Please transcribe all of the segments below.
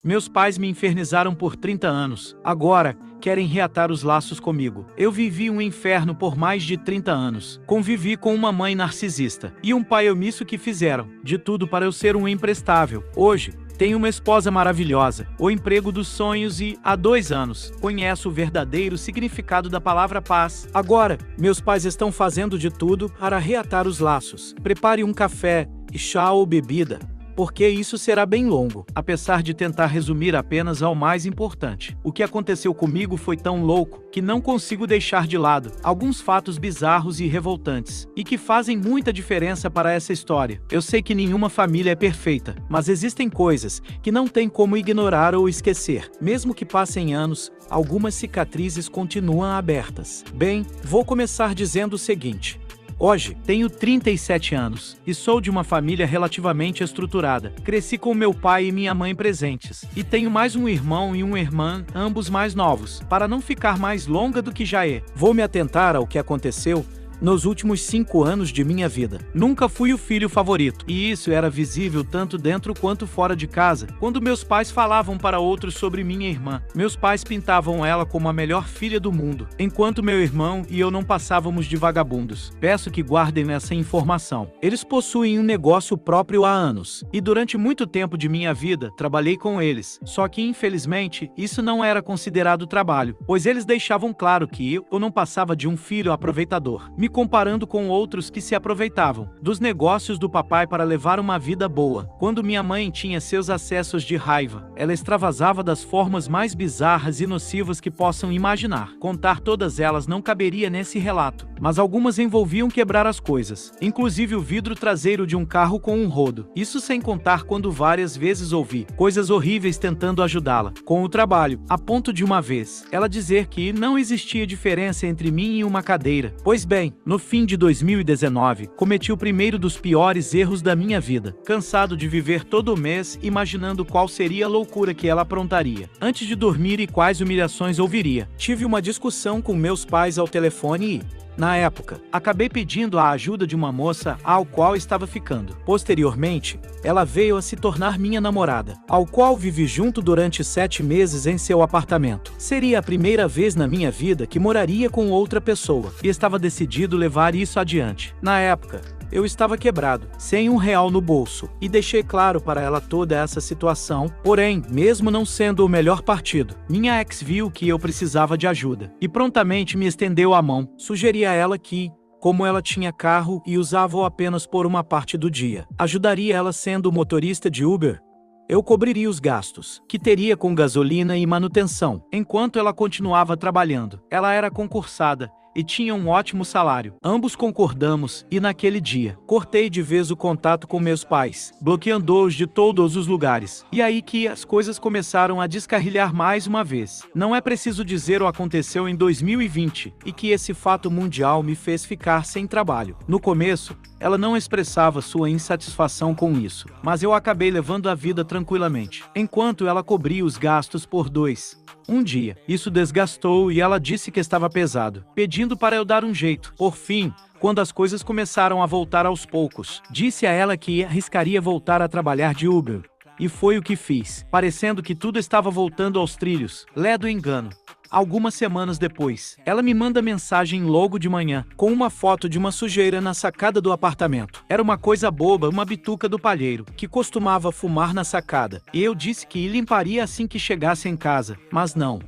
Meus pais me infernizaram por 30 anos. Agora, querem reatar os laços comigo. Eu vivi um inferno por mais de 30 anos. Convivi com uma mãe narcisista e um pai omisso que fizeram de tudo para eu ser um imprestável. Hoje, tenho uma esposa maravilhosa, o emprego dos sonhos e, há 2 anos, conheço o verdadeiro significado da palavra paz. Agora, meus pais estão fazendo de tudo para reatar os laços. Prepare um café e chá ou bebida, porque isso será bem longo, apesar de tentar resumir apenas ao mais importante. O que aconteceu comigo foi tão louco que não consigo deixar de lado alguns fatos bizarros e revoltantes, e que fazem muita diferença para essa história. Eu sei que nenhuma família é perfeita, mas existem coisas que não tem como ignorar ou esquecer. Mesmo que passem anos, algumas cicatrizes continuam abertas. Bem, vou começar dizendo o seguinte. Hoje, tenho 37 anos e sou de uma família relativamente estruturada. Cresci com meu pai e minha mãe presentes. E tenho mais um irmão e uma irmã, ambos mais novos. Para não ficar mais longa do que já é, vou me atentar ao que aconteceu nos últimos 5 anos de minha vida. Nunca fui o filho favorito, e isso era visível tanto dentro quanto fora de casa. Quando meus pais falavam para outros sobre minha irmã, meus pais pintavam ela como a melhor filha do mundo, enquanto meu irmão e eu não passávamos de vagabundos. Peço que guardem essa informação. Eles possuem um negócio próprio há anos, e durante muito tempo de minha vida, trabalhei com eles. Só que, infelizmente, isso não era considerado trabalho, pois eles deixavam claro que eu não passava de um filho aproveitador, me comparando com outros que se aproveitavam dos negócios do papai para levar uma vida boa. Quando minha mãe tinha seus acessos de raiva, ela extravasava das formas mais bizarras e nocivas que possam imaginar. Contar todas elas não caberia nesse relato, mas algumas envolviam quebrar as coisas, inclusive o vidro traseiro de um carro com um rodo. Isso sem contar quando várias vezes ouvi coisas horríveis tentando ajudá-la com o trabalho, a ponto de uma vez ela dizer que não existia diferença entre mim e uma cadeira. Pois bem, no fim de 2019, cometi o primeiro dos piores erros da minha vida, cansado de viver todo mês imaginando qual seria a loucura que ela aprontaria antes de dormir e quais humilhações ouviria. Tive uma discussão com meus pais ao telefone e, na época, acabei pedindo a ajuda de uma moça ao qual estava ficando. Posteriormente, ela veio a se tornar minha namorada, ao qual vivi junto durante 7 meses em seu apartamento. Seria a primeira vez na minha vida que moraria com outra pessoa, e estava decidido levar isso adiante. Na época, eu estava quebrado, sem R$1 no bolso, e deixei claro para ela toda essa situação. Porém, mesmo não sendo o melhor partido, minha ex viu que eu precisava de ajuda e prontamente me estendeu a mão. Sugeri a ela que, como ela tinha carro e usava-o apenas por uma parte do dia, ajudaria ela sendo motorista de Uber. Eu cobriria os gastos que teria com gasolina e manutenção, enquanto ela continuava trabalhando. Ela era concursada e tinha um ótimo salário. Ambos concordamos e naquele dia, cortei de vez o contato com meus pais, bloqueando-os de todos os lugares. E aí que as coisas começaram a descarrilhar mais uma vez. Não é preciso dizer o que aconteceu em 2020 e que esse fato mundial me fez ficar sem trabalho. No começo, ela não expressava sua insatisfação com isso, mas eu acabei levando a vida tranquilamente, enquanto ela cobria os gastos por 2. Um dia, isso desgastou e ela disse que estava pesado, pedindo para eu dar um jeito. Por fim, quando as coisas começaram a voltar aos poucos, disse a ela que arriscaria voltar a trabalhar de Uber. E foi o que fiz, parecendo que tudo estava voltando aos trilhos. Ledo engano. Algumas semanas depois, ela me manda mensagem logo de manhã, com uma foto de uma sujeira na sacada do apartamento. Era uma coisa boba, uma bituca do palheiro, que costumava fumar na sacada. E eu disse que limparia assim que chegasse em casa, mas não.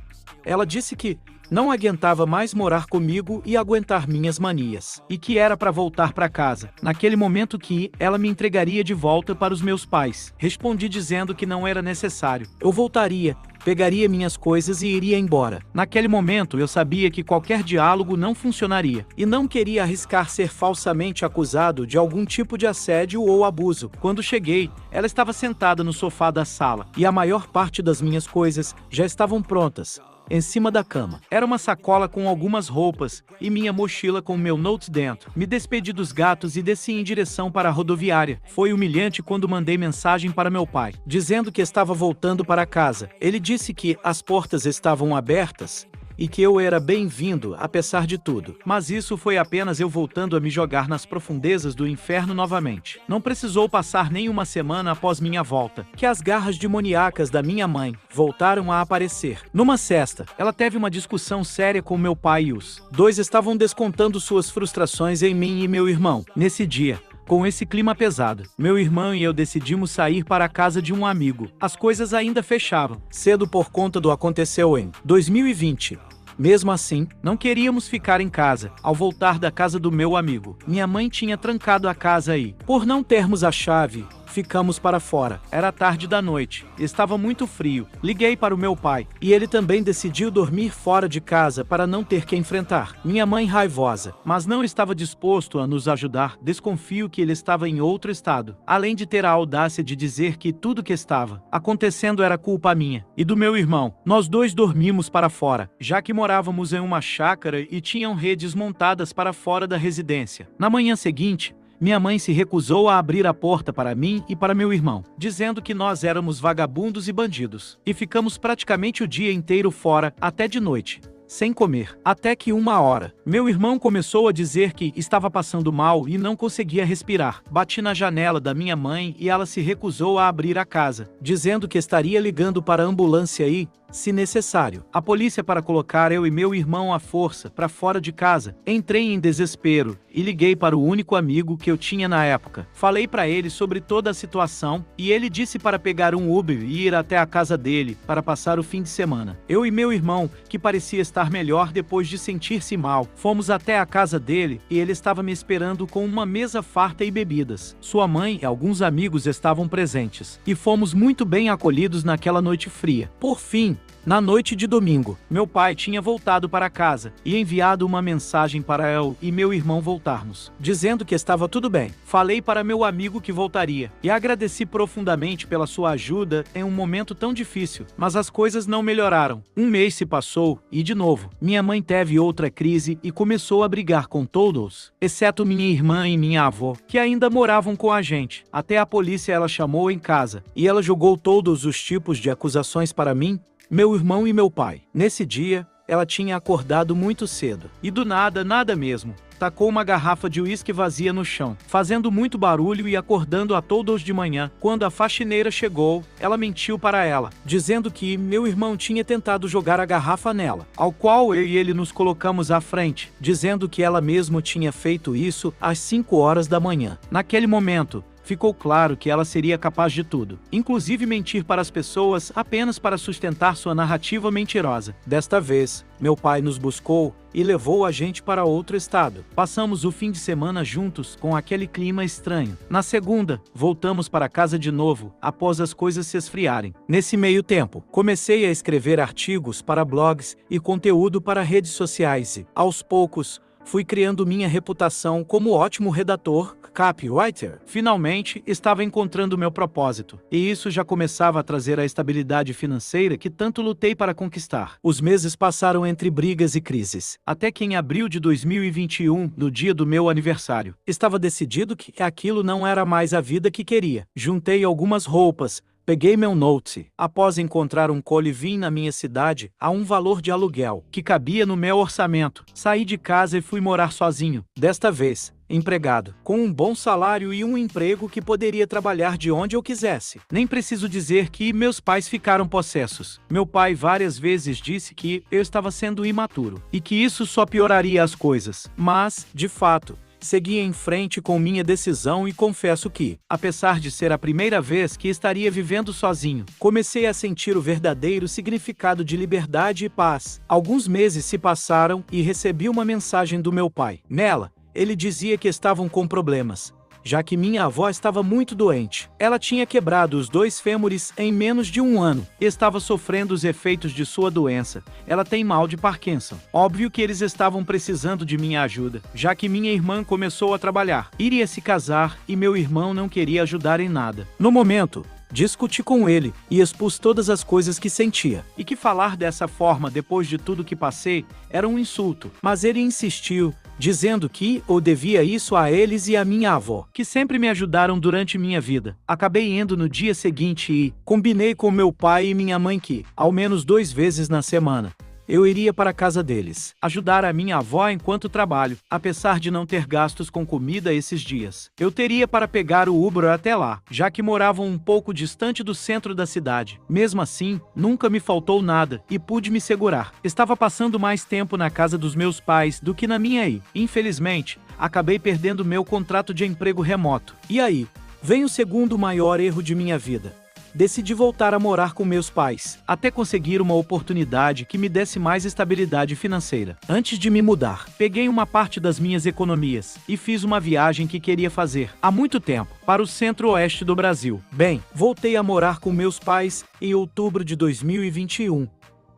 Ela disse que não aguentava mais morar comigo e aguentar minhas manias, e que era para voltar para casa. Naquele momento que ela me entregaria de volta para os meus pais. Respondi dizendo que não era necessário. Eu voltaria, pegaria minhas coisas e iria embora. Naquele momento eu sabia que qualquer diálogo não funcionaria, e não queria arriscar ser falsamente acusado de algum tipo de assédio ou abuso. Quando cheguei, ela estava sentada no sofá da sala, e a maior parte das minhas coisas já estavam prontas, em cima da cama. Era uma sacola com algumas roupas e minha mochila com meu note dentro. Me despedi dos gatos e desci em direção para a rodoviária. Foi humilhante quando mandei mensagem para meu pai, dizendo que estava voltando para casa. Ele disse que as portas estavam abertas e que eu era bem-vindo apesar de tudo. Mas isso foi apenas eu voltando a me jogar nas profundezas do inferno novamente. Não precisou passar nem uma semana após minha volta, que as garras demoníacas da minha mãe voltaram a aparecer. Numa sexta, ela teve uma discussão séria com meu pai e os dois estavam descontando suas frustrações em mim e meu irmão. Nesse dia, com esse clima pesado, meu irmão e eu decidimos sair para a casa de um amigo. As coisas ainda fechavam cedo por conta do aconteceu em 2020. Mesmo assim, não queríamos ficar em casa. Ao voltar da casa do meu amigo, minha mãe tinha trancado a casa e, por não termos a chave, ficamos para fora. Era tarde da noite, estava muito frio. Liguei para o meu pai, e ele também decidiu dormir fora de casa para não ter que enfrentar minha mãe raivosa, mas não estava disposto a nos ajudar. Desconfio que ele estava em outro estado, além de ter a audácia de dizer que tudo que estava acontecendo era culpa minha e do meu irmão. Nós dois dormimos para fora, já que morávamos em uma chácara e tinham redes montadas para fora da residência. Na manhã seguinte, minha mãe se recusou a abrir a porta para mim e para meu irmão, dizendo que nós éramos vagabundos e bandidos. E ficamos praticamente o dia inteiro fora, até de noite, sem comer. Até que 1 hora, meu irmão começou a dizer que estava passando mal e não conseguia respirar. Bati na janela da minha mãe e ela se recusou a abrir a casa, dizendo que estaria ligando para a ambulância e, se necessário, a polícia para colocar eu e meu irmão à força para fora de casa. Entrei em desespero e liguei para o único amigo que eu tinha na época. Falei para ele sobre toda a situação e ele disse para pegar um Uber e ir até a casa dele para passar o fim de semana. Eu e meu irmão, que parecia estar melhor depois de sentir-se mal, fomos até a casa dele e ele estava me esperando com uma mesa farta e bebidas. Sua mãe e alguns amigos estavam presentes e fomos muito bem acolhidos naquela noite fria. Por fim, na noite de domingo, meu pai tinha voltado para casa e enviado uma mensagem para eu e meu irmão voltarmos, dizendo que estava tudo bem. Falei para meu amigo que voltaria e agradeci profundamente pela sua ajuda em um momento tão difícil, mas as coisas não melhoraram. Um mês se passou e, de novo, minha mãe teve outra crise e começou a brigar com todos, exceto minha irmã e minha avó, que ainda moravam com a gente. Até a polícia ela chamou em casa e ela jogou todos os tipos de acusações para mim, meu irmão e meu pai. Nesse dia, ela tinha acordado muito cedo. E do nada, nada mesmo, tacou uma garrafa de uísque vazia no chão, fazendo muito barulho e acordando a todos de manhã. Quando a faxineira chegou, ela mentiu para ela, dizendo que meu irmão tinha tentado jogar a garrafa nela, ao qual eu e ele nos colocamos à frente, dizendo que ela mesmo tinha feito isso às 5 horas da manhã. Naquele momento, ficou claro que ela seria capaz de tudo, inclusive mentir para as pessoas apenas para sustentar sua narrativa mentirosa. Desta vez, meu pai nos buscou e levou a gente para outro estado. Passamos o fim de semana juntos com aquele clima estranho. Na segunda, voltamos para casa de novo, após as coisas se esfriarem. Nesse meio tempo, comecei a escrever artigos para blogs e conteúdo para redes sociais e, aos poucos, fui criando minha reputação como ótimo redator, copywriter. Finalmente, estava encontrando meu propósito, e isso já começava a trazer a estabilidade financeira que tanto lutei para conquistar. Os meses passaram entre brigas e crises, até que em abril de 2021, no dia do meu aniversário, estava decidido que aquilo não era mais a vida que queria. Juntei algumas roupas, peguei meu note. Após encontrar um coliving na minha cidade, a um valor de aluguel que cabia no meu orçamento, saí de casa e fui morar sozinho. Desta vez, empregado, com um bom salário e um emprego que poderia trabalhar de onde eu quisesse. Nem preciso dizer que meus pais ficaram possessos. Meu pai várias vezes disse que eu estava sendo imaturo e que isso só pioraria as coisas. Mas, de fato, segui em frente com minha decisão e confesso que, apesar de ser a primeira vez que estaria vivendo sozinho, comecei a sentir o verdadeiro significado de liberdade e paz. Alguns meses se passaram e recebi uma mensagem do meu pai. Nela, ele dizia que estavam com problemas, já que minha avó estava muito doente. Ela tinha quebrado os 2 fêmures em menos de 1 ano e estava sofrendo os efeitos de sua doença. Ela tem mal de Parkinson. Óbvio que eles estavam precisando de minha ajuda, já que minha irmã começou a trabalhar, iria se casar e meu irmão não queria ajudar em nada. No momento, discuti com ele e expus todas as coisas que sentia, e que falar dessa forma depois de tudo que passei era um insulto, mas ele insistiu, dizendo que eu devia isso a eles e a minha avó, que sempre me ajudaram durante minha vida. Acabei indo no dia seguinte e combinei com meu pai e minha mãe que, ao menos 2 vezes na semana, eu iria para a casa deles, ajudar a minha avó enquanto trabalho. Apesar de não ter gastos com comida esses dias, eu teria para pegar o Uber até lá, já que moravam um pouco distante do centro da cidade. Mesmo assim, nunca me faltou nada e pude me segurar. Estava passando mais tempo na casa dos meus pais do que na minha aí. Infelizmente, acabei perdendo meu contrato de emprego remoto. E aí, vem o segundo maior erro de minha vida. Decidi voltar a morar com meus pais, até conseguir uma oportunidade que me desse mais estabilidade financeira. Antes de me mudar, peguei uma parte das minhas economias e fiz uma viagem que queria fazer há muito tempo, para o centro-oeste do Brasil. Bem, voltei a morar com meus pais em outubro de 2021.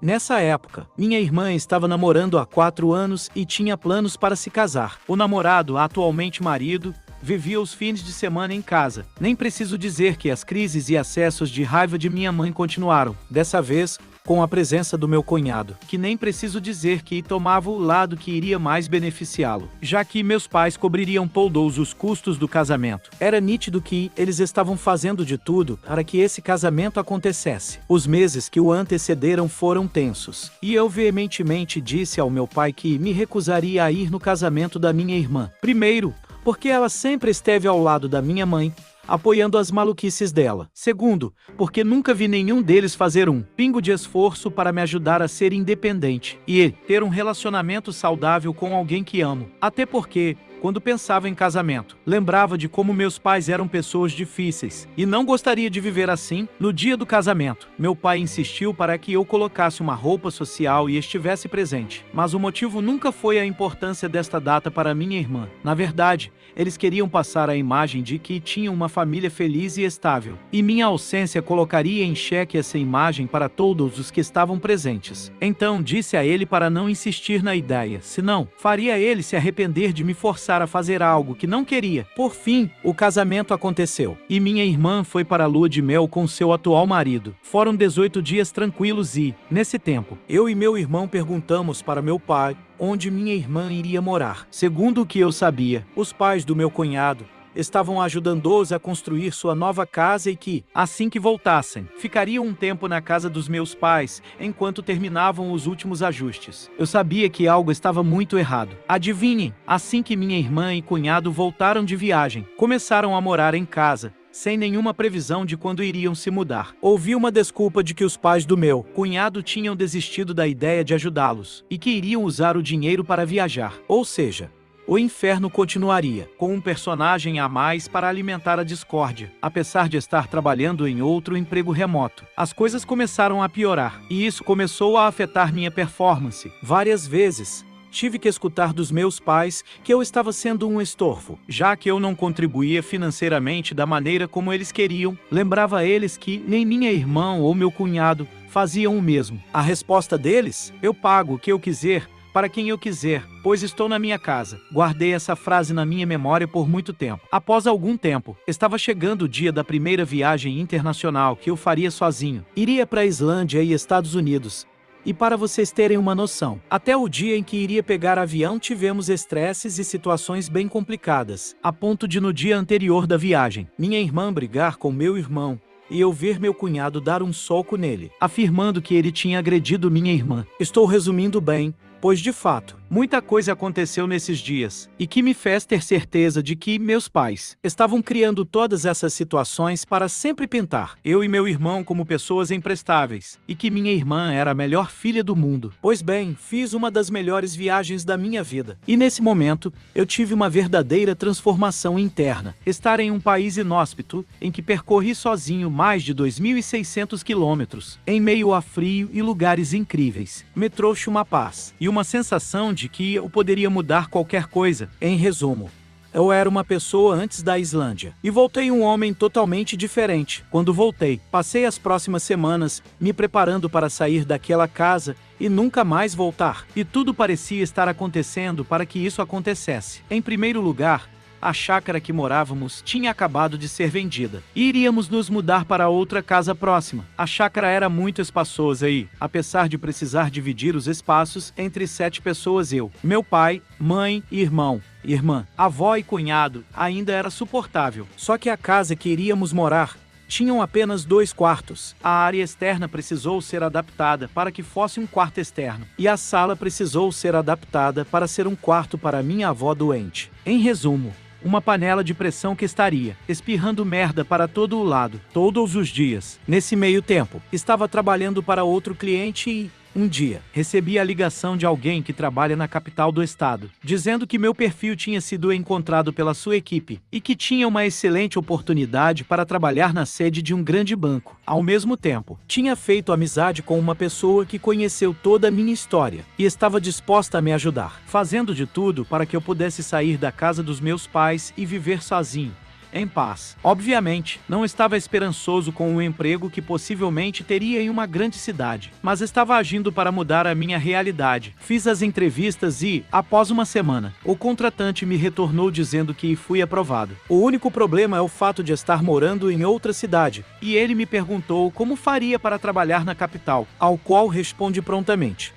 Nessa época, minha irmã estava namorando há 4 anos e tinha planos para se casar. O namorado, atualmente marido, vivia os fins de semana em casa. Nem preciso dizer que as crises e acessos de raiva de minha mãe continuaram, dessa vez com a presença do meu cunhado, que nem preciso dizer que tomava o lado que iria mais beneficiá-lo, já que meus pais cobririam todos os custos do casamento. Era nítido que eles estavam fazendo de tudo para que esse casamento acontecesse. Os meses que o antecederam foram tensos, e eu veementemente disse ao meu pai que me recusaria a ir no casamento da minha irmã. Primeiro, porque ela sempre esteve ao lado da minha mãe, apoiando as maluquices dela. Segundo, porque nunca vi nenhum deles fazer um pingo de esforço para me ajudar a ser independente e ter um relacionamento saudável com alguém que amo. Até porque, quando pensava em casamento, lembrava de como meus pais eram pessoas difíceis e não gostaria de viver assim. No dia do casamento, meu pai insistiu para que eu colocasse uma roupa social e estivesse presente. Mas o motivo nunca foi a importância desta data para minha irmã. Na verdade, eles queriam passar a imagem de que tinham uma família feliz e estável. E minha ausência colocaria em xeque essa imagem para todos os que estavam presentes. Então disse a ele para não insistir na ideia, senão faria ele se arrepender de me forçar a fazer algo que não queria. Por fim, o casamento aconteceu, e minha irmã foi para a lua de mel com seu atual marido. Foram 18 dias tranquilos e, nesse tempo, eu e meu irmão perguntamos para meu pai onde minha irmã iria morar. Segundo o que eu sabia, os pais do meu cunhado estavam ajudando-os a construir sua nova casa e que, assim que voltassem, ficariam um tempo na casa dos meus pais enquanto terminavam os últimos ajustes. Eu sabia que algo estava muito errado. Adivinhem, assim que minha irmã e cunhado voltaram de viagem, começaram a morar em casa, sem nenhuma previsão de quando iriam se mudar. Ouvi uma desculpa de que os pais do meu cunhado tinham desistido da ideia de ajudá-los e que iriam usar o dinheiro para viajar. Ou seja, o inferno continuaria, com um personagem a mais para alimentar a discórdia. Apesar de estar trabalhando em outro emprego remoto, as coisas começaram a piorar, e isso começou a afetar minha performance. Várias vezes, tive que escutar dos meus pais que eu estava sendo um estorvo, já que eu não contribuía financeiramente da maneira como eles queriam. Lembrava a eles que nem minha irmã ou meu cunhado faziam o mesmo. A resposta deles? Eu pago o que eu quiser, para quem eu quiser, pois estou na minha casa. Guardei essa frase na minha memória por muito tempo. Após algum tempo, estava chegando o dia da primeira viagem internacional que eu faria sozinho. Iria para a Islândia e Estados Unidos. E para vocês terem uma noção, até o dia em que iria pegar avião tivemos estresses e situações bem complicadas, a ponto de no dia anterior da viagem, minha irmã brigar com meu irmão e eu ver meu cunhado dar um soco nele, afirmando que ele tinha agredido minha irmã. Estou resumindo bem, pois de fato, muita coisa aconteceu nesses dias, e que me fez ter certeza de que meus pais estavam criando todas essas situações para sempre pintar eu e meu irmão como pessoas imprestáveis, e que minha irmã era a melhor filha do mundo. Pois bem, fiz uma das melhores viagens da minha vida, e nesse momento, eu tive uma verdadeira transformação interna. Estar em um país inóspito, em que percorri sozinho mais de 2.600 quilômetros, em meio a frio e lugares incríveis, me trouxe uma paz, e uma sensação de que eu poderia mudar qualquer coisa. Em resumo, eu era uma pessoa antes da Islândia, e voltei um homem totalmente diferente. Quando voltei, passei as próximas semanas me preparando para sair daquela casa e nunca mais voltar. E tudo parecia estar acontecendo para que isso acontecesse. Em primeiro lugar, a chácara que morávamos tinha acabado de ser vendida, e iríamos nos mudar para outra casa próxima. A chácara era muito espaçosa e, apesar de precisar dividir os espaços entre 7 pessoas, eu, meu pai, mãe, irmão, irmã, avó e cunhado, ainda era suportável. Só que a casa que iríamos morar tinham apenas 2 quartos. A área externa precisou ser adaptada para que fosse um quarto externo, e a sala precisou ser adaptada para ser um quarto para minha avó doente. Em resumo, uma panela de pressão que estaria espirrando merda para todo o lado, todos os dias. Nesse meio tempo, estava trabalhando para outro cliente e, um dia, recebi a ligação de alguém que trabalha na capital do estado, dizendo que meu perfil tinha sido encontrado pela sua equipe e que tinha uma excelente oportunidade para trabalhar na sede de um grande banco. Ao mesmo tempo, tinha feito amizade com uma pessoa que conheceu toda a minha história e estava disposta a me ajudar, fazendo de tudo para que eu pudesse sair da casa dos meus pais e viver sozinho, em paz. Obviamente, não estava esperançoso com o emprego que possivelmente teria em uma grande cidade, mas estava agindo para mudar a minha realidade. Fiz as entrevistas e, após uma semana, o contratante me retornou dizendo que fui aprovado. O único problema é o fato de estar morando em outra cidade, e ele me perguntou como faria para trabalhar na capital, ao qual respondi prontamente: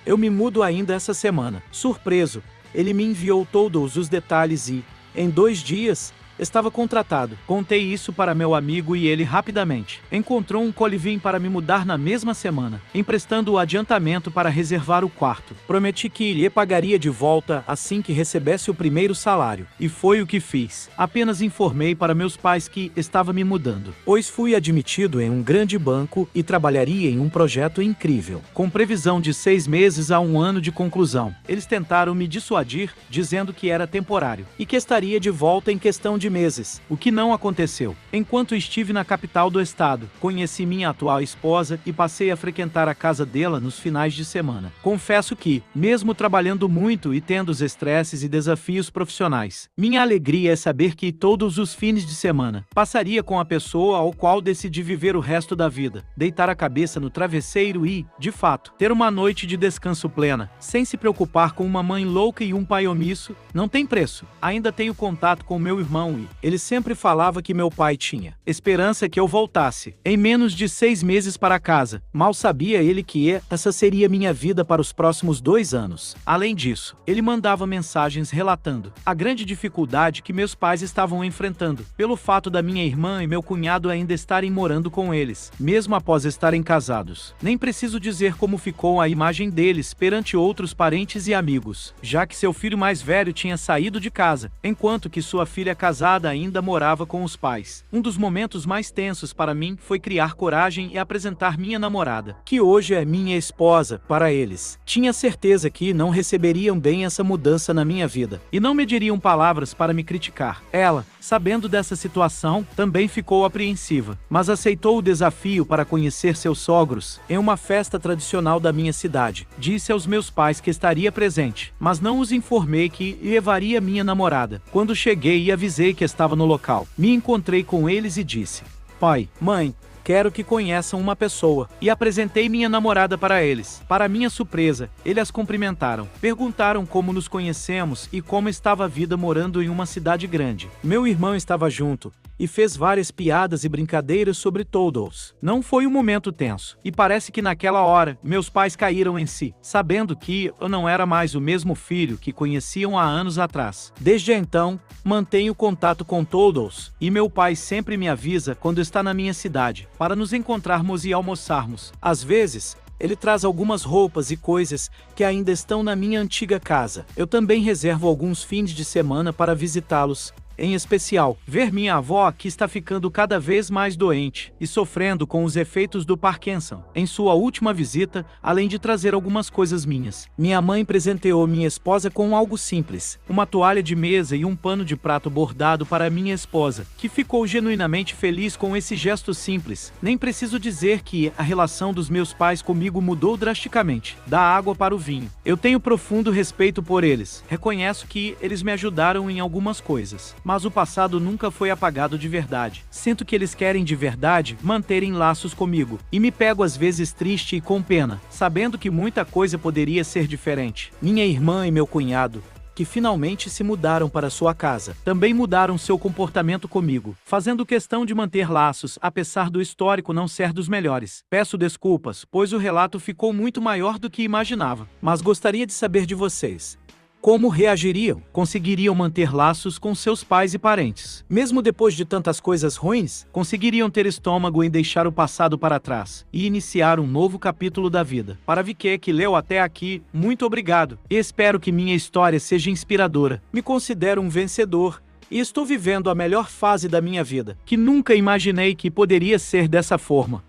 eu me mudo ainda essa semana. Surpreso, ele me enviou todos os detalhes e, em 2 dias, estava contratado. Contei isso para meu amigo e ele rapidamente encontrou um coliving para me mudar na mesma semana, emprestando o adiantamento para reservar o quarto. Prometi que lhe pagaria de volta assim que recebesse o primeiro salário. E foi o que fiz. Apenas informei para meus pais que estava me mudando, pois fui admitido em um grande banco e trabalharia em um projeto incrível, com previsão de 6 meses a 1 ano de conclusão. Eles tentaram me dissuadir, dizendo que era temporário e que estaria de volta em questão de meses, o que não aconteceu. Enquanto estive na capital do estado, conheci minha atual esposa e passei a frequentar a casa dela nos finais de semana. Confesso que, mesmo trabalhando muito e tendo os estresses e desafios profissionais, minha alegria é saber que todos os fins de semana passaria com a pessoa ao qual decidi viver o resto da vida, deitar a cabeça no travesseiro e, de fato, ter uma noite de descanso plena, sem se preocupar com uma mãe louca e um pai omisso, não tem preço. Ainda tenho contato com meu irmão e ele sempre falava que meu pai tinha esperança que eu voltasse em menos de 6 meses para casa. Mal sabia ele que essa seria minha vida para os próximos 2 anos. Além disso, ele mandava mensagens relatando a grande dificuldade que meus pais estavam enfrentando, pelo fato da minha irmã e meu cunhado ainda estarem morando com eles, mesmo após estarem casados. Nem preciso dizer como ficou a imagem deles perante outros parentes e amigos, já que seu filho mais velho tinha saído de casa, enquanto que sua filha casada ainda morava com os pais. Um dos momentos mais tensos para mim foi criar coragem e apresentar minha namorada, que hoje é minha esposa, para eles. Tinha certeza que não receberiam bem essa mudança na minha vida, e não me diriam palavras para me criticar. Ela, sabendo dessa situação, também ficou apreensiva, mas aceitou o desafio para conhecer seus sogros em uma festa tradicional da minha cidade. Disse aos meus pais que estaria presente, mas não os informei que levaria minha namorada. Quando cheguei e avisei que estava no local, me encontrei com eles e disse: pai, mãe, quero que conheçam uma pessoa, e apresentei minha namorada para eles. Para minha surpresa, eles as cumprimentaram, perguntaram como nos conhecemos e como estava a vida morando em uma cidade grande. Meu irmão estava junto e fez várias piadas e brincadeiras sobre todos. Não foi um momento tenso, e parece que naquela hora, meus pais caíram em si, sabendo que eu não era mais o mesmo filho que conheciam há anos atrás. Desde então, mantenho contato com todos, e meu pai sempre me avisa quando está na minha cidade, para nos encontrarmos e almoçarmos. Às vezes, ele traz algumas roupas e coisas que ainda estão na minha antiga casa. Eu também reservo alguns fins de semana para visitá-los. Em especial, ver minha avó, que está ficando cada vez mais doente e sofrendo com os efeitos do Parkinson. Em sua última visita, além de trazer algumas coisas minhas, minha mãe presenteou minha esposa com algo simples, uma toalha de mesa e um pano de prato bordado para minha esposa, que ficou genuinamente feliz com esse gesto simples. Nem preciso dizer que a relação dos meus pais comigo mudou drasticamente, da água para o vinho. Eu tenho profundo respeito por eles. Reconheço que eles me ajudaram em algumas coisas, mas o passado nunca foi apagado de verdade. Sinto que eles querem de verdade manterem laços comigo, e me pego às vezes triste e com pena, sabendo que muita coisa poderia ser diferente. Minha irmã e meu cunhado, que finalmente se mudaram para sua casa, também mudaram seu comportamento comigo, fazendo questão de manter laços, apesar do histórico não ser dos melhores. Peço desculpas, pois o relato ficou muito maior do que imaginava, mas gostaria de saber de vocês. Como reagiriam? Conseguiriam manter laços com seus pais e parentes. Mesmo depois de tantas coisas ruins, conseguiriam ter estômago em deixar o passado para trás e iniciar um novo capítulo da vida. Para você que leu até aqui, muito obrigado. E espero que minha história seja inspiradora. Me considero um vencedor e estou vivendo a melhor fase da minha vida, que nunca imaginei que poderia ser dessa forma.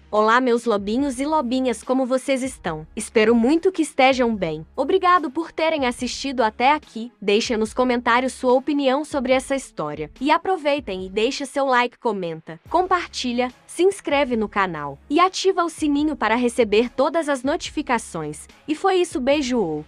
Olá, meus lobinhos e lobinhas, como vocês estão? Espero muito que estejam bem. Obrigado por terem assistido até aqui. Deixe nos comentários sua opinião sobre essa história. E aproveitem e deixe seu like, comenta, compartilha, se inscreve no canal e ativa o sininho para receber todas as notificações. E foi isso, beijo!